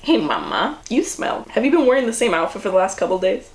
Hey mama, you smell. Have you been wearing the same outfit for the last couple days?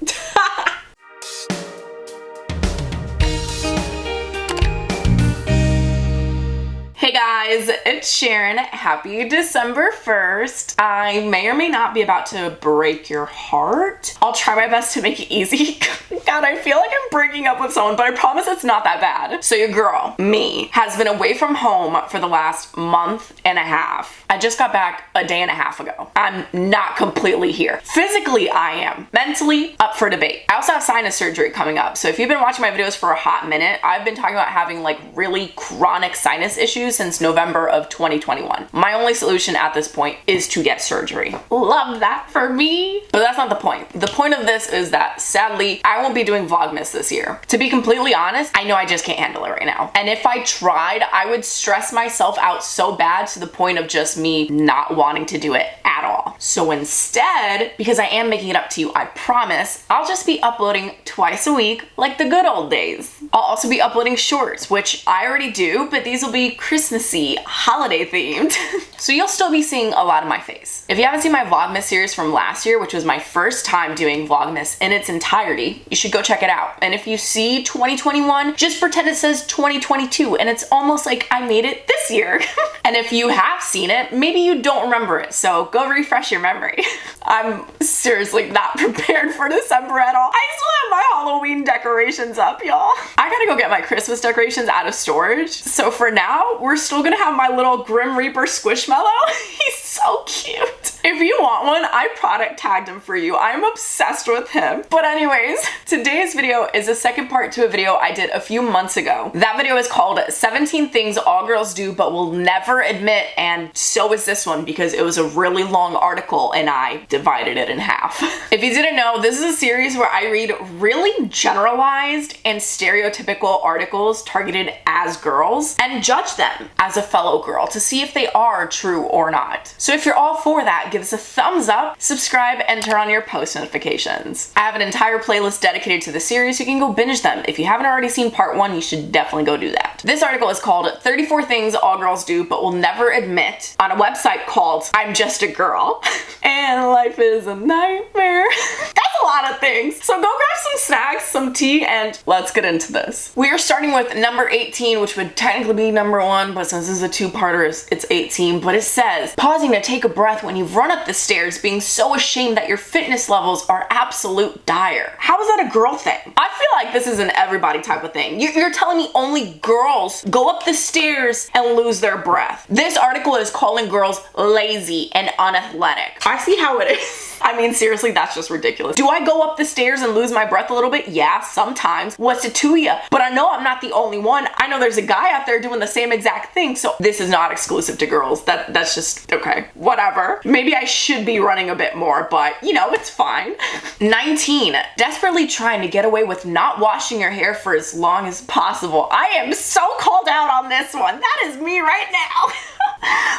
Hey guys, it's Sharon. Happy December 1st. I may or may not be about to break your heart. I'll try my best to make it easy. God, I feel like I'm breaking up with someone, but I promise it's not that bad. So your girl, me, has been away from home for the last month and a half. I just got back a day and a half ago. I'm not completely here. Physically, I am. Mentally, up for debate. I also have sinus surgery coming up. So if you've been watching my videos for a hot minute, I've been talking about having like really chronic sinus issues since November of 2021. My only solution at this point is to get surgery. Love that for me. But that's not the point. The point of this is that sadly, I won't be doing Vlogmas this year. To be completely honest, I know I just can't handle it right now. And if I tried, I would stress myself out so bad to the point of just me not wanting to do it at all. So instead, because I am making it up to you, I promise, I'll just be uploading twice a week like the good old days. I'll also be uploading shorts, which I already do, but these will be Christmassy, holiday themed. So you'll still be seeing a lot of my face. If you haven't seen my Vlogmas series from last year, which was my first time doing Vlogmas in its entirety, you should go check it out. And if you see 2021, just pretend it says 2022 and it's almost like I made it this year. And if you have seen it, maybe you don't remember it, so go refresh your memory. I'm seriously not prepared for December at all. I still have my Halloween decorations up, y'all. I gotta go get my Christmas decorations out of storage. So for now, we're still gonna have my little Grim Reaper Squishmallow. He's so cute. If you want one, I product tagged him for you. I'm obsessed with him. But anyways, today's video is a second part to a video I did a few months ago. That video is called 17 Things All Girls Do But Will Never Admit, and so is this one because it was a really long article and I divided it in half. If you didn't know, this is a series where I read really generalized and stereotypical articles targeted as girls and judge them as a fellow girl to see if they are true or not. So if you're all for that, give us a thumbs up, subscribe, and turn on your post notifications. I have an entire playlist dedicated to the series, so you can go binge them. If you haven't already seen part 1, you should definitely go do that. This article is called 34 Things All Girls Do But Will Never Admit on a website called I'm Just a Girl. And life is a nightmare. That's a lot of things. So go grab some snacks, some tea, and let's get into this. We are starting with number 18, which would technically be number 1, but since this is a two-parter, it's 18. But it says, pausing to take a breath when you've run up the stairs, being so ashamed that your fitness levels are absolute dire. How is that a girl thing? I feel like this is an everybody type of thing. You're telling me only girls go up the stairs and lose their breath. This article is calling girls lazy and unathletic. I see how it is. I mean, seriously, that's just ridiculous. Do I go up the stairs and lose my breath a little bit? Yeah, sometimes. What's it to ya? But I know I'm not the only one. I know there's a guy out there doing the same exact thing, so this is not exclusive to girls. That's just, okay, whatever. Maybe I should be running a bit more, but you know, it's fine. 19, desperately trying to get away with not washing your hair for as long as possible. I am so called out on this one. That is me right now.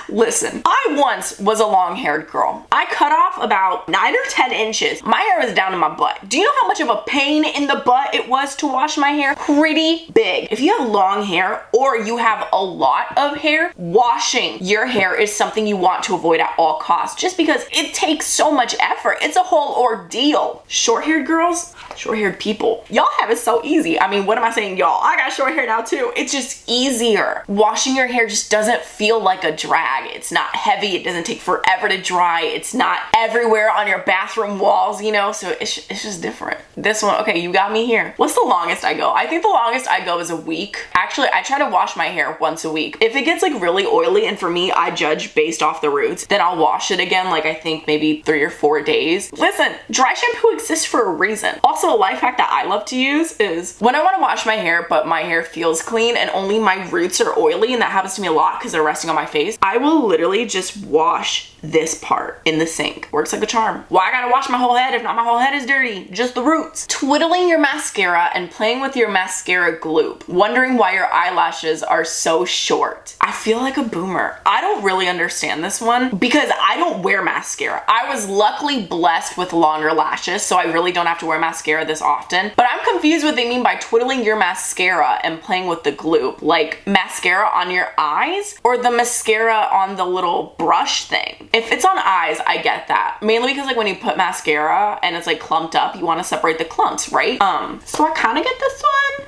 Listen, I once was a long-haired girl. I cut off about 9 or 10 inches. My hair was down to my butt. Do you know how much of a pain in the butt it was to wash my hair? Pretty big. If you have long hair or you have a lot of hair, washing your hair is something you want to avoid at all costs just because it takes so much effort. It's a whole ordeal. Short-haired girls, short-haired people, y'all have it so easy. I mean, what am I saying, y'all? I got short hair now too. It's just easier. Washing your hair just doesn't feel like a drag. It's not heavy. It doesn't take forever to dry. It's not everywhere on your bathroom walls, you know, so it's just different. This one, okay, you got me here. What's the longest I go? I think the longest I go is a week. Actually, I try to wash my hair once a week. If it gets like really oily, and for me, I judge based off the roots, then I'll wash it again, like I think maybe 3 or 4 days. Listen, dry shampoo exists for a reason. Also, a life hack that I love to use is when I want to wash my hair, but my hair feels clean and only my roots are oily, and that happens to me a lot because they're resting on my face, I will literally just wash this part in the sink. Works like a charm. Why I gotta wash my whole head if not my whole head is dirty? Just the roots. Twiddling your mascara and playing with your mascara gloop. Wondering why your eyelashes are so short. I feel like a boomer. I don't really understand this one because I don't wear mascara. I was luckily blessed with longer lashes, so I really don't have to wear mascara this often. But I'm confused what they mean by twiddling your mascara and playing with the gloop. Like mascara on your eyes or the mascara on the little brush thing? If it's on eyes, I get that. Mainly because like when you put mascara and it's like clumped up, you want to separate the clumps, right? So I kind of get this one.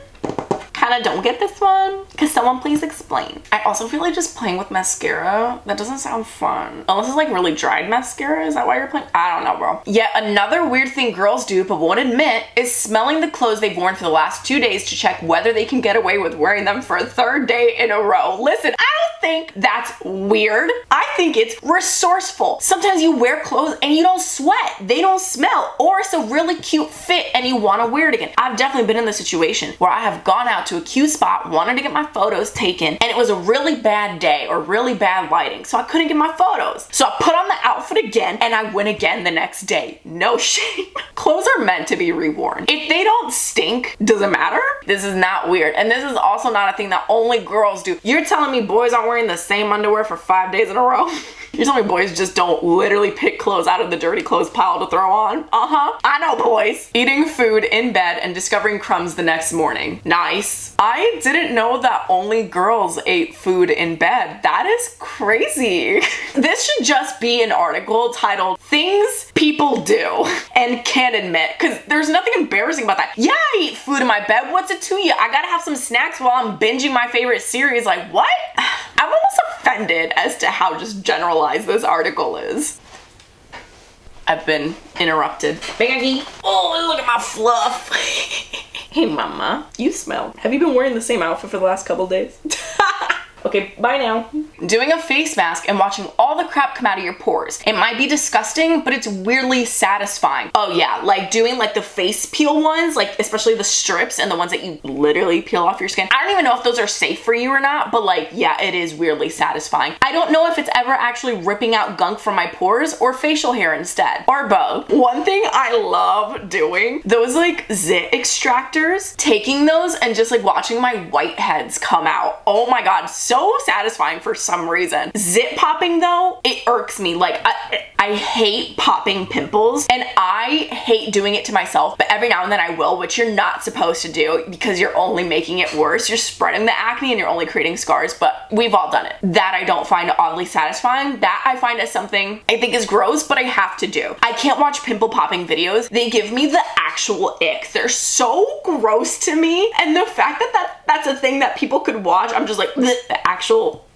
Kind of don't get this one. Because someone please explain. I also feel like just playing with mascara, that doesn't sound fun. Unless it's like really dried mascara. Is that why you're playing? I don't know, bro. Yet another weird thing girls do but won't admit is smelling the clothes they've worn for the last 2 days to check whether they can get away with wearing them for a third day in a row. Listen, I don't think that's weird. I think it's resourceful. Sometimes you wear clothes and you don't sweat. They don't smell. Or it's a really cute fit and you want to wear it again. I've definitely been in the situation where I have gone out to a cute spot, wanted to get my photos taken, and it was a really bad day or really bad lighting, so I couldn't get my photos. So I put on the outfit again and I went again the next day. No shame. Clothes are meant to be reworn. If they don't stink, does it matter? This is not weird. And this is also not a thing that only girls do. You're telling me boys aren't wearing the same underwear for 5 days in a row? You're telling me boys just don't literally pick clothes out of the dirty clothes pile to throw on? I know, boys. Eating food in bed and discovering crumbs the next morning. Nice. I didn't know that only girls ate food in bed. That is crazy. This should just be an article titled Things People Do and Can't Admit, because there's nothing embarrassing about that. Yeah, I eat food in my bed. What's it to you? I gotta have some snacks while I'm binging my favorite series. Like, what? I'm almost offended as to how just generalized this article is. I've been interrupted. Baggy. Oh, look at my fluff. Hey, mama. You smell. Have you been wearing the same outfit for the last couple days? Okay, bye now. Doing a face mask and watching all the crap come out of your pores. It might be disgusting, but it's weirdly satisfying. Oh yeah, like doing like the face peel ones, like especially the strips and the ones that you literally peel off your skin. I don't even know if those are safe for you or not, but like, yeah, it is weirdly satisfying. I don't know if it's ever actually ripping out gunk from my pores or facial hair instead, or both. One thing I love doing, those like zit extractors, taking those and just like watching my whiteheads come out. Oh my God, so satisfying for some reason. Zit popping though, it irks me. Like I hate popping pimples and I hate doing it to myself, but every now and then I will, which you're not supposed to do because you're only making it worse. You're spreading the acne and you're only creating scars, but we've all done it. That I don't find oddly satisfying. That I find as something I think is gross, but I have to do. I can't watch pimple popping videos. They give me the actual ick. They're so gross to me. And the fact that that's a thing that people could watch, I'm just like, the actual,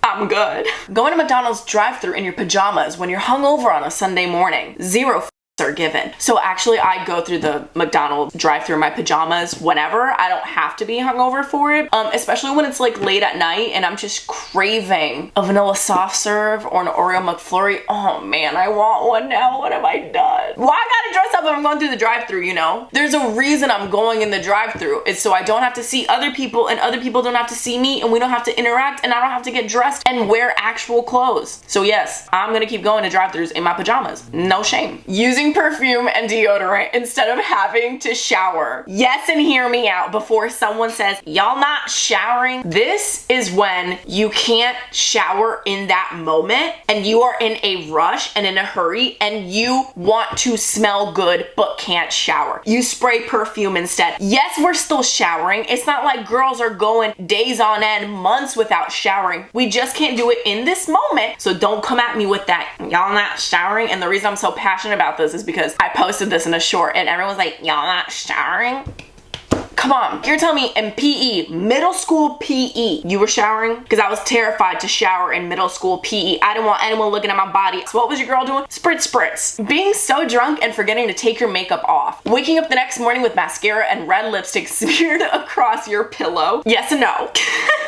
I'm good. Going to McDonald's drive-thru in your pajamas when you're hungover on a Sunday morning. Zero are given. So actually I go through the McDonald's drive-thru in my pajamas whenever. I don't have to be hungover for it. Especially when it's like late at night and I'm just craving a vanilla soft serve or an Oreo McFlurry. Oh man, I want one now. What have I done? Why I gotta dress up if I'm going through the drive-thru, you know? There's a reason I'm going in the drive-thru. It's so I don't have to see other people and other people don't have to see me and we don't have to interact and I don't have to get dressed and wear actual clothes. So yes, I'm gonna keep going to drive-thrus in my pajamas. No shame. Using perfume and deodorant instead of having to shower. Yes, and hear me out before someone says, y'all not showering. This is when you can't shower in that moment and you are in a rush and in a hurry and you want to smell good but can't shower. You spray perfume instead. Yes, we're still showering. It's not like girls are going days on end, months without showering. We just can't do it in this moment. So don't come at me with that, y'all not showering. And the reason I'm so passionate about this is because I posted this in a short and everyone's like, y'all not showering? Come on, you're telling me in PE, middle school PE, you were showering? Because I was terrified to shower in middle school PE. I didn't want anyone looking at my body. So what was your girl doing? Spritz. Being so drunk and forgetting to take your makeup off. Waking up the next morning with mascara and red lipstick smeared across your pillow. Yes and no.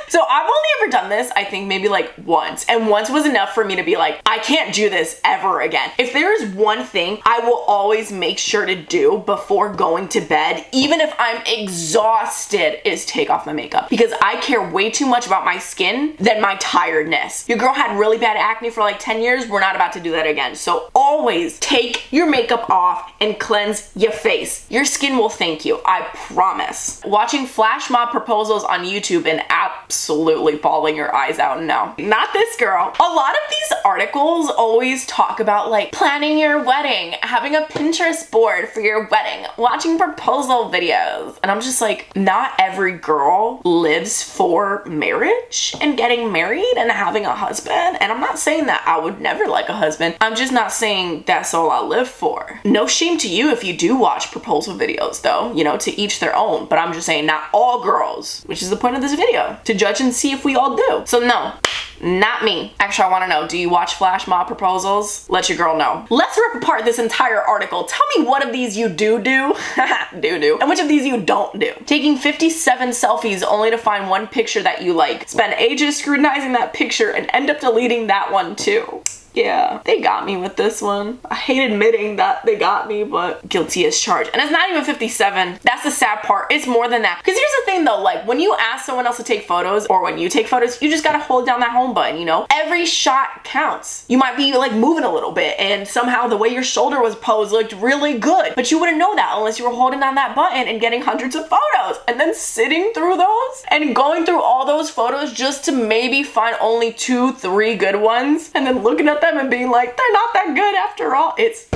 So I've only ever done this, I think maybe like once. And once was enough for me to be like, I can't do this ever again. If there is one thing I will always make sure to do before going to bed, even if I'm exhausted, is take off my makeup. Because I care way too much about my skin than my tiredness. Your girl had really bad acne for like 10 years. We're not about to do that again. So always take your makeup off and cleanse your face. Your skin will thank you, I promise. Watching flash mob proposals on YouTube and apps absolutely bawling your eyes out. No, not this girl. A lot of these articles always talk about like planning your wedding, having a Pinterest board for your wedding, watching proposal videos. And I'm just like, not every girl lives for marriage and getting married and having a husband. And I'm not saying that I would never like a husband. I'm just not saying that's all I live for. No shame to you if you do watch proposal videos though, you know, to each their own. But I'm just saying not all girls, which is the point of this video, to judge and see if we all do. So no, not me. Actually, I want to know, do you watch flash mob proposals? Let your girl know. Let's rip apart this entire article. Tell me what of these you do, and which of these you don't do. Taking 57 selfies only to find one picture that you like. Spend ages scrutinizing that picture and end up deleting that one too. Yeah, they got me with this one. I hate admitting that they got me, but guilty as charged. And it's not even 57. That's the sad part. It's more than that. Because here's the thing though, like when you ask someone else to take photos or when you take photos, you just gotta hold down that home button, you know? Every shot counts. You might be like moving a little bit and somehow the way your shoulder was posed looked really good, but you wouldn't know that unless you were holding down that button and getting hundreds of photos and then sitting through those and going through all those photos just to maybe find only 2-3 good ones and then looking at them and being like, they're not that good after all. It's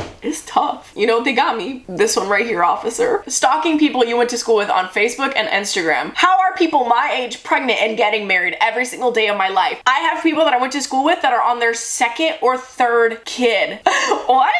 tough. You know, they got me. This one right here, officer. Stalking people you went to school with on Facebook and Instagram. How are people my age pregnant and getting married every single day of my life? I have people that I went to school with that are on their 2nd or 3rd kid. What?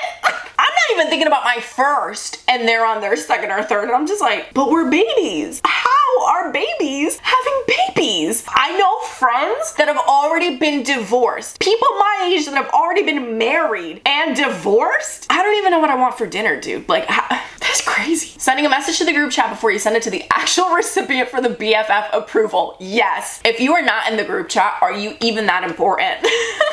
I'm not even thinking about my first and they're on their 2nd or 3rd and I'm just like, but we're babies. How are babies having babies? I know friends that have already been divorced. People my age that have already been married and divorced. I don't even know what I want for dinner, dude. Like, that's crazy. Sending a message to the group chat before you send it to the actual recipient for the BFF approval. Yes. If you are not in the group chat, are you even that important?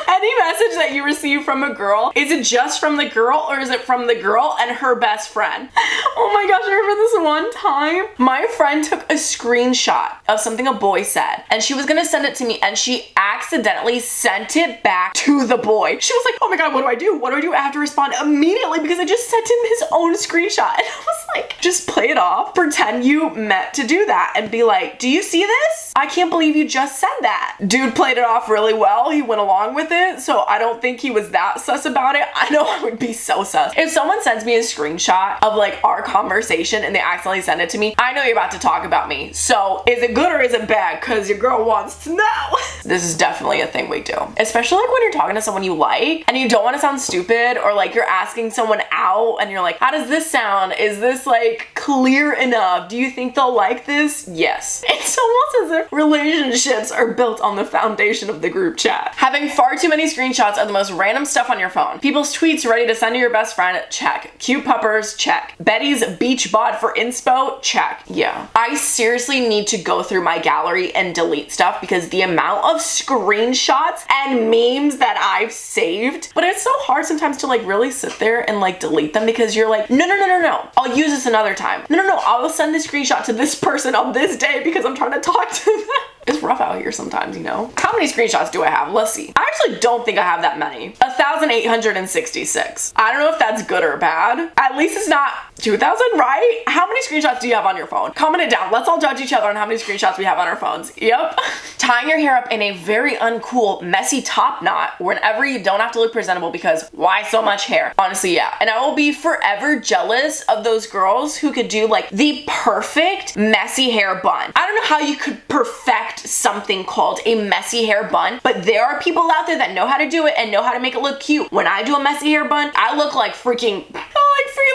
Any message that you receive from a girl, is it just from the girl or is it from the girl and her best friend? Oh my gosh, I remember this one time. My friend took a screenshot of something a boy said and she was gonna send it to me and she accidentally sent it back to the boy. She was like, oh my God, what do I do? What do I do? I have to respond immediately because I just sent him his own screenshot. And I was like, just play it off. Pretend you meant to do that and be like, do you see this? I can't believe you just said that. Dude played it off really well. He went along with it. So I don't think he was that sus about it. I know I would be so sus. If someone sends me a screenshot of like our conversation and they accidentally send it to me, I know you're about to talk about me. So is it good or is it bad? Cause your girl wants to know. This is definitely a thing we do. Especially like when you're talking to someone you like and you don't want to sound stupid or like you're asking someone out and you're like, how does this sound? Is this like clear enough? Do you think they'll like this? Yes. It's almost as if relationships are built on the foundation of the group chat. Having far too many screenshots of the most random stuff on your phone. People's tweets ready to send to your best friend, check. Cute puppers, check. Betty's beach bod for inspo, check. Yeah. I seriously need to go through my gallery and delete stuff because the amount of screenshots and memes that I've saved, but it's so hard sometimes to like really sit there and like delete them because you're like, no, I'll use this another time. No, I will send this screenshot to this person on this day because I'm trying to talk to them. It's rough out here sometimes, you know? How many screenshots do I have? Let's see. I actually don't think I have that many. 1,866. I don't know if that's good or bad. At least it's not 2,000, right? How many screenshots do you have on your phone? Comment it down. Let's all judge each other on how many screenshots we have on our phones. Yep. Tying your hair up in a very uncool, messy top knot whenever you don't have to look presentable because why so much hair? Honestly, yeah. And I will be forever jealous of those girls who could do like the perfect messy hair bun. I don't know how you could perfect something called a messy hair bun, but there are people out there that know how to do it and know how to make it look cute. When I do a messy hair bun, I look like freaking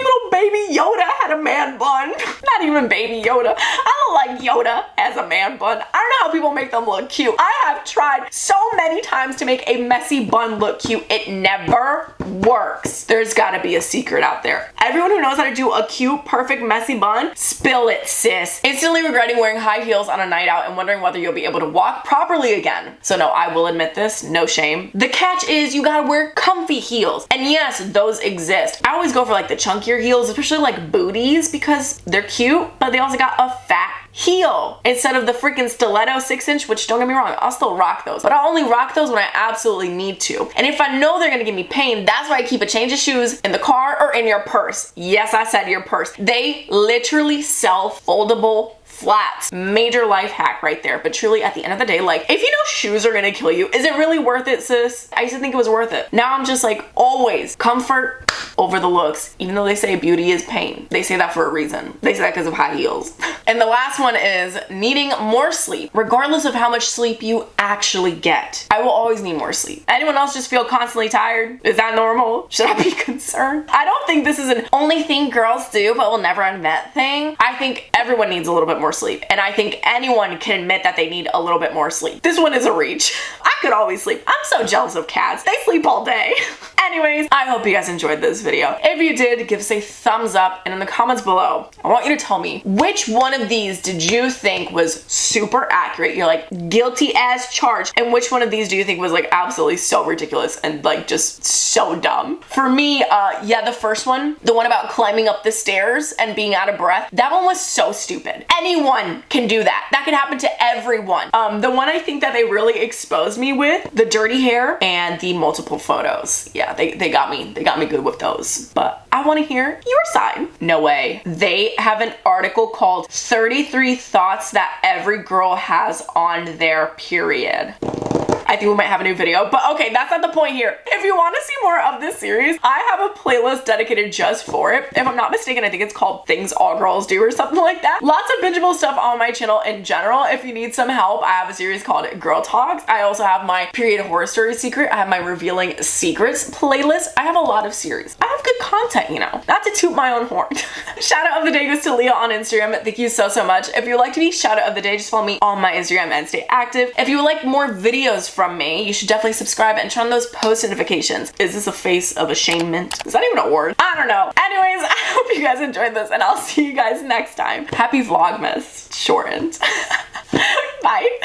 little baby Yoda had a man bun. Not even baby Yoda. I look like Yoda as a man bun. I don't know how people make them look cute. I have tried so many times to make a messy bun look cute. It never works. There's gotta be a secret out there. Everyone who knows how to do a cute, perfect, messy bun, spill it, sis. Instantly regretting wearing high heels on a night out and wondering whether you'll be able to walk properly again. So no, I will admit this, no shame. The catch is you gotta wear comfy heels. And yes, those exist. I always go for like the chunkier heels, especially like booties because they're cute, but they also got a fat heel instead of the freaking stiletto 6-inch, which don't get me wrong, I'll still rock those, but I'll only rock those when I absolutely need to. And if I know they're gonna give me pain, that's why I keep a change of shoes in the car or in your purse. Yes, I said your purse. They literally sell foldable flats. Major life hack right there. But truly, at the end of the day, like, if you know shoes are gonna kill you, is it really worth it, sis? I used to think it was worth it. Now I'm just like, always comfort over the looks. Even though they say beauty is pain, they say that for a reason. They say that because of high heels. And the last one is needing more sleep, regardless of how much sleep you actually get. I will always need more sleep. Anyone else just feel constantly tired? Is that normal? Should I be concerned? I don't think this is an only thing girls do but will never admit thing. I think everyone needs a little bit more sleep, and I think anyone can admit that they need a little bit more sleep. This one is a reach. I could always sleep. I'm so jealous of cats. They sleep all day. Anyways, I hope you guys enjoyed this video. If you did, give us a thumbs up, and in the comments below, I want you to tell me which one of these did you think was super accurate? You're like, guilty as charged. And which one of these do you think was like absolutely so ridiculous and like just so dumb? For me, yeah, the first one, the one about climbing up the stairs and being out of breath, that one was so stupid. Anyone can do that. That could happen to everyone. The one I think that they really exposed me with, the dirty hair and the multiple photos. Yeah, they got me. They got me good with those. But I want to hear your side. No way. They have an article called 33 Thoughts That Every Girl Has on Their Period. I think we might have a new video, but okay, that's not the point here. If you want to see more of this series, I have a playlist dedicated just for it. If I'm not mistaken, I think it's called Things All Girls Do or something like that. Lots of bingeable stuff on my channel in general. If you need some help, I have a series called Girl Talks. I also have my period horror story secret. I have my revealing secrets playlist. I have a lot of series. I have good content, you know, not to toot my own horn. Shout out of the day goes to Leah on Instagram. Thank you so much. If you'd like to be shout out of the day, just follow me on my Instagram and stay active. If you would like more videos from me, you should definitely subscribe and turn on those post notifications. Is this a face of ashamed? Is that even a word? I don't know. Anyways, I hope you guys enjoyed this, and I'll see you guys next time. Happy Vlogmas. Shortened. Bye.